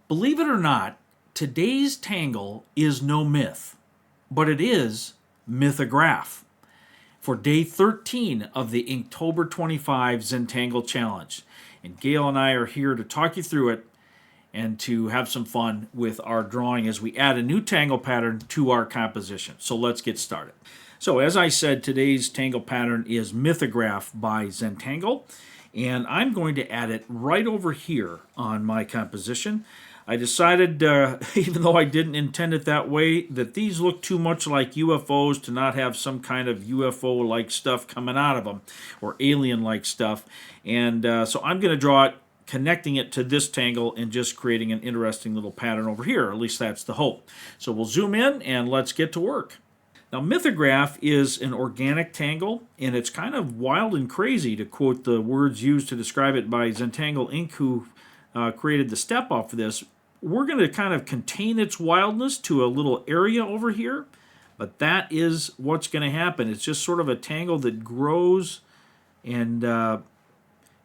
Believe it or not, today's tangle is no myth, but it is mythograph for day 13 of the Inktober 25 Zentangle Challenge. And Gayle and I are here to talk you through it and to have some fun with our drawing as we add a new tangle pattern to our composition. So let's get started. So as I said, today's tangle pattern is Mythograph by Zentangle, and I'm going to add it right over here on my composition. I decided, even though I didn't intend it that way, that these look too much like UFOs to not have some kind of UFO-like stuff coming out of them, or alien-like stuff. And so I'm going to draw it, connecting it to this tangle and just creating an interesting little pattern over here. At least that's the hope. So we'll zoom in and let's get to work. Now, Mythograph is an organic tangle, and it's kind of wild and crazy, to quote the words used to describe it by Zentangle Inc., who created the step off for this. We're going to kind of contain its wildness to a little area over here, but that is what's going to happen. It's just sort of a tangle that grows and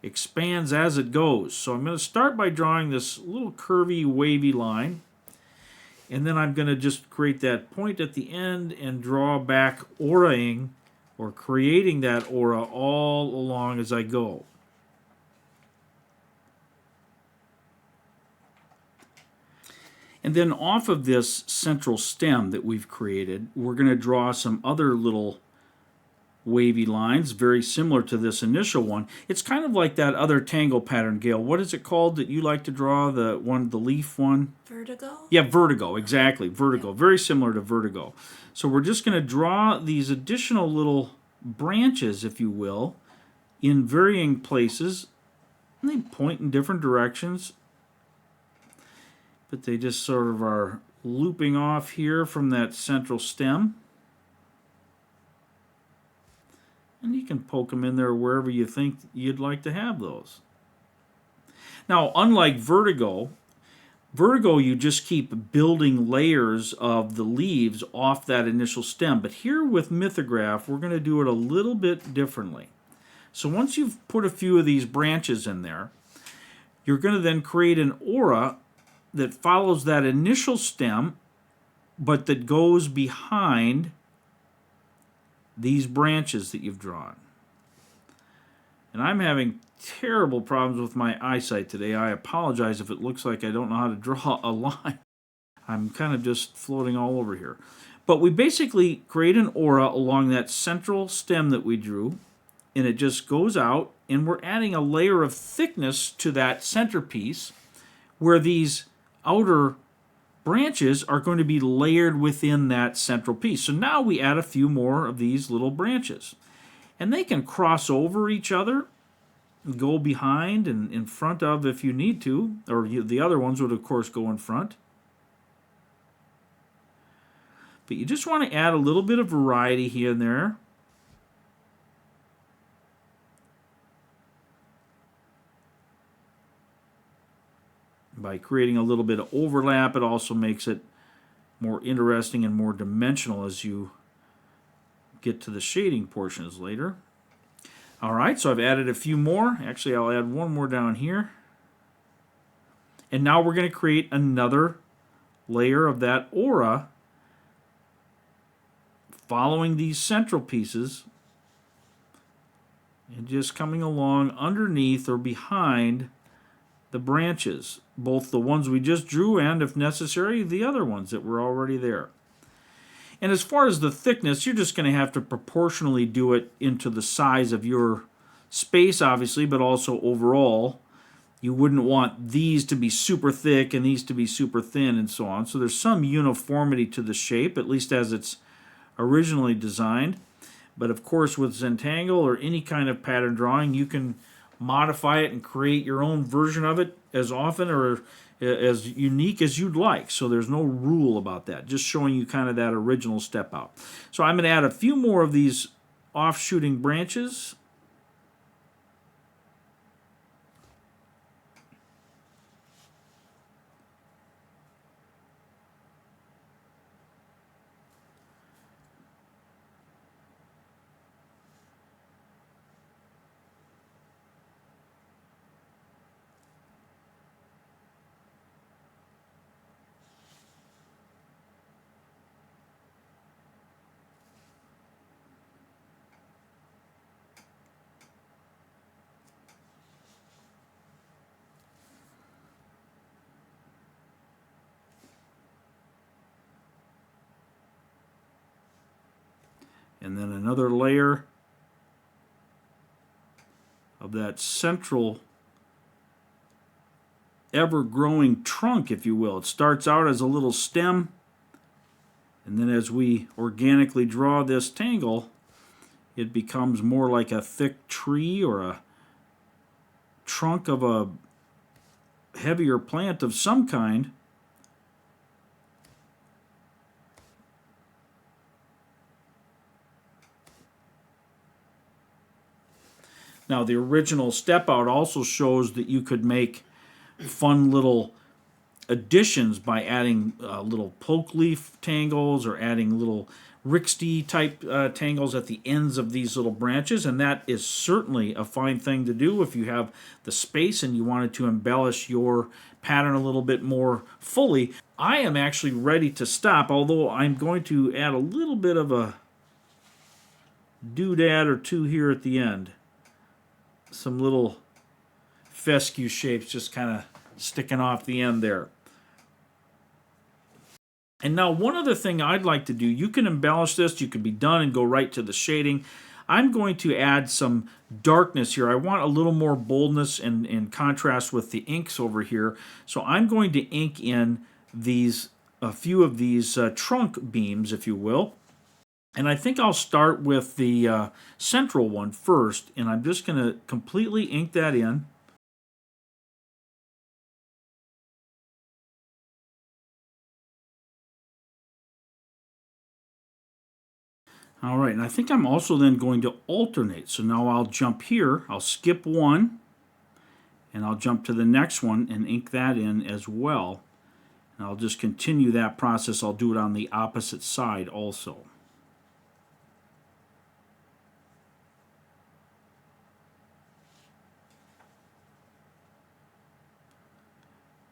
expands as it goes. So I'm going to start by drawing this little curvy, wavy line, and then I'm going to just create that point at the end and draw back auraing, or creating that aura all along as I go. And then off of this central stem that we've created, we're going to draw some other little wavy lines, very similar to this initial one. It's kind of like that other tangle pattern, Gayle. What is it called that you like to draw, the leaf one? Vertigo? Yeah, vertigo, exactly. Vertigo, very similar to vertigo. So we're just going to draw these additional little branches, if you will, in varying places. And they point in different directions, but they just sort of are looping off here from that central stem. And you can poke them in there wherever you think you'd like to have those. Now, unlike vertigo, you just keep building layers of the leaves off that initial stem. But here with Mythograph, we're going to do it a little bit differently. So once you've put a few of these branches in there, you're going to then create an aura that follows that initial stem, but that goes behind these branches that you've drawn. And I'm having terrible problems with my eyesight today. I apologize if it looks like I don't know how to draw a line. I'm kind of just floating all over here. But we basically create an aura along that central stem that we drew, and it just goes out, and we're adding a layer of thickness to that centerpiece where these outer branches are going to be layered within that central piece. So now we add a few more of these little branches. And they can cross over each other, go behind and in front of if you need to, or the other ones would of course go in front. But you just want to add a little bit of variety here and there. By creating a little bit of overlap, it also makes it more interesting and more dimensional as you get to the shading portions later. All right, so I've added a few more. Actually, I'll add one more down here. And now we're going to create another layer of that aura following these central pieces and just coming along underneath or behind the branches, both the ones we just drew and, if necessary, the other ones that were already there. And as far as the thickness, you're just going to have to proportionally do it into the size of your space, obviously, but also overall. You wouldn't want these to be super thick and these to be super thin and so on. So there's some uniformity to the shape, at least as it's originally designed. But of course, with Zentangle or any kind of pattern drawing, you can modify it and create your own version of it as often or as unique as you'd like. So there's no rule about that, just showing you kind of that original step out. So I'm going to add a few more of these offshooting branches. And then another layer of that central ever-growing trunk, if you will. It starts out as a little stem, and then as we organically draw this tangle, it becomes more like a thick tree or a trunk of a heavier plant of some kind. Now, the original step out also shows that you could make fun little additions by adding little poke leaf tangles or adding little Rixty type tangles at the ends of these little branches, and that is certainly a fine thing to do if you have the space and you wanted to embellish your pattern a little bit more fully. I am actually ready to stop, although I'm going to add a little bit of a doodad or two here at the end. Some little fescue shapes just kind of sticking off the end there. And now one other thing I'd like to do, you can embellish this, you can be done and go right to the shading. I'm going to add some darkness here. I want a little more boldness and contrast with the inks over here. So I'm going to ink in a few of these trunk beams, if you will. And I think I'll start with the central one first, and I'm just going to completely ink that in. All right, and I think I'm also then going to alternate. So now I'll jump here, I'll skip one, and I'll jump to the next one and ink that in as well. And I'll just continue that process. I'll do it on the opposite side also.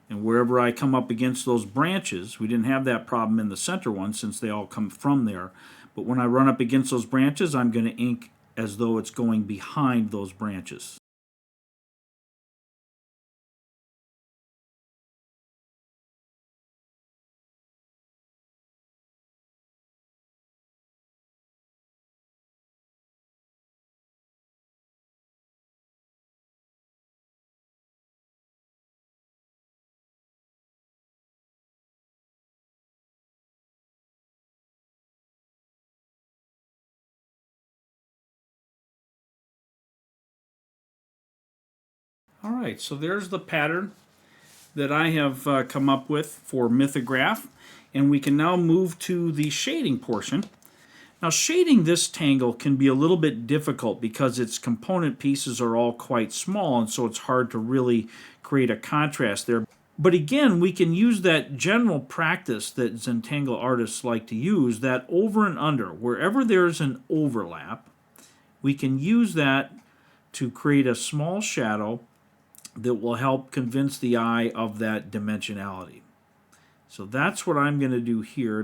And wherever I come up against those branches, we didn't have that problem in the center one since they all come from there. But when I run up against those branches, I'm going to ink as though it's going behind those branches. All right, so there's the pattern that I have come up with for Mythograph, and we can now move to the shading portion. Now, shading this tangle can be a little bit difficult because its component pieces are all quite small, and so it's hard to really create a contrast there. But again, we can use that general practice that Zentangle artists like to use, that over and under. Wherever there's an overlap, we can use that to create a small shadow that will help convince the eye of that dimensionality. So that's what I'm going to do here.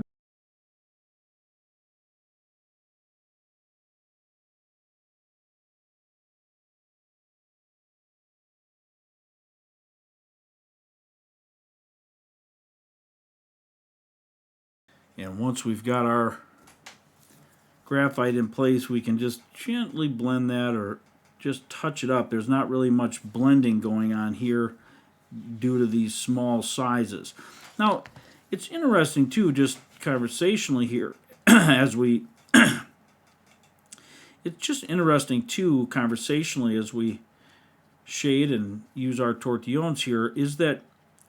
And once we've got our graphite in place, we can just gently blend that or just touch it up. There's not really much blending going on here due to these small sizes. Now, it's interesting too, just conversationally here, as we it's just interesting too, conversationally, as we shade and use our tortillons here, is that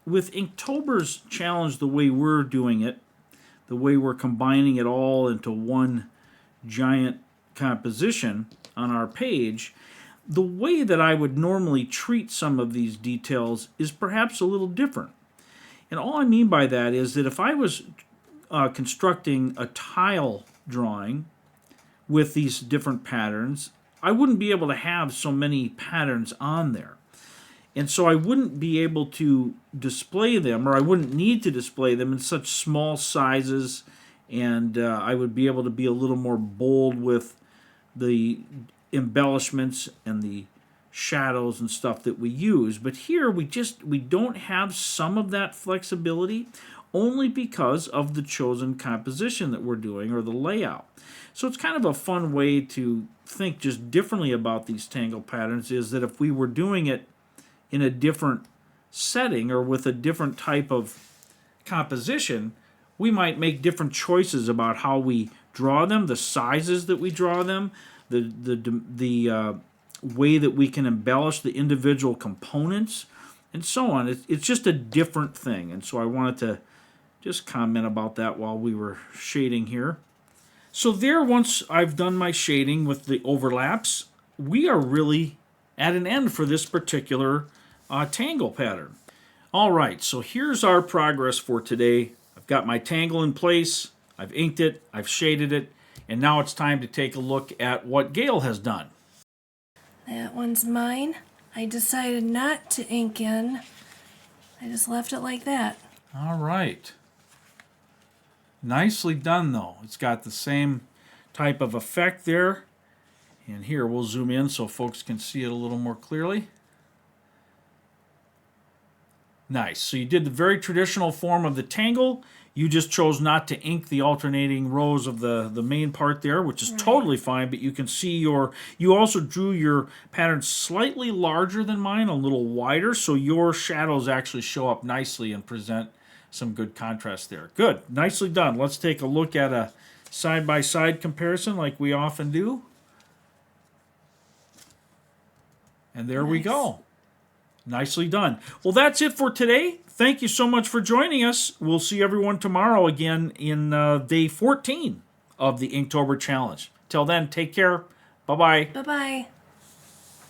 with Inktober's challenge, the way we're doing it, the way we're combining it all into one giant composition on our page, the way that I would normally treat some of these details is perhaps a little different. And all I mean by that is that if I was constructing a tile drawing with these different patterns, I wouldn't be able to have so many patterns on there. And so I wouldn't be able to display them, or I wouldn't need to display them in such small sizes, and I would be able to be a little more bold with the embellishments and the shadows and stuff that we use. But here we don't have some of that flexibility. only because of the chosen composition that we're doing or the layout. So it's kind of a fun way to think just differently about these tangle patterns, is that if we were doing it in a different setting or with a different type of composition, we might make different choices about how we draw them, the sizes that we draw them, the way that we can embellish the individual components, and so on. It's just a different thing, and so I wanted to just comment about that while we were shading here. So there, once I've done my shading with the overlaps, we are really at an end for this particular tangle pattern. All right, so here's our progress for today. I've got my tangle in place, I've inked it, I've shaded it, and now it's time to take a look at what Gayle has done. That one's mine. I decided not to ink in. I just left it like that. All right. Nicely done, though. It's got the same type of effect there. And here, we'll zoom in so folks can see it a little more clearly. Nice. So you did the very traditional form of the tangle. You just chose not to ink the alternating rows of the main part there, which is totally fine, but you can see you also drew your pattern slightly larger than mine, a little wider, so your shadows actually show up nicely and present some good contrast there. Good. Nicely done. Let's take a look at a side-by-side comparison like we often do. And there we go. Nicely done. Well, that's it for today. Thank you so much for joining us. We'll see everyone tomorrow again in day 14 of the Inktober Challenge. Till then, take care. Bye-bye. Bye-bye.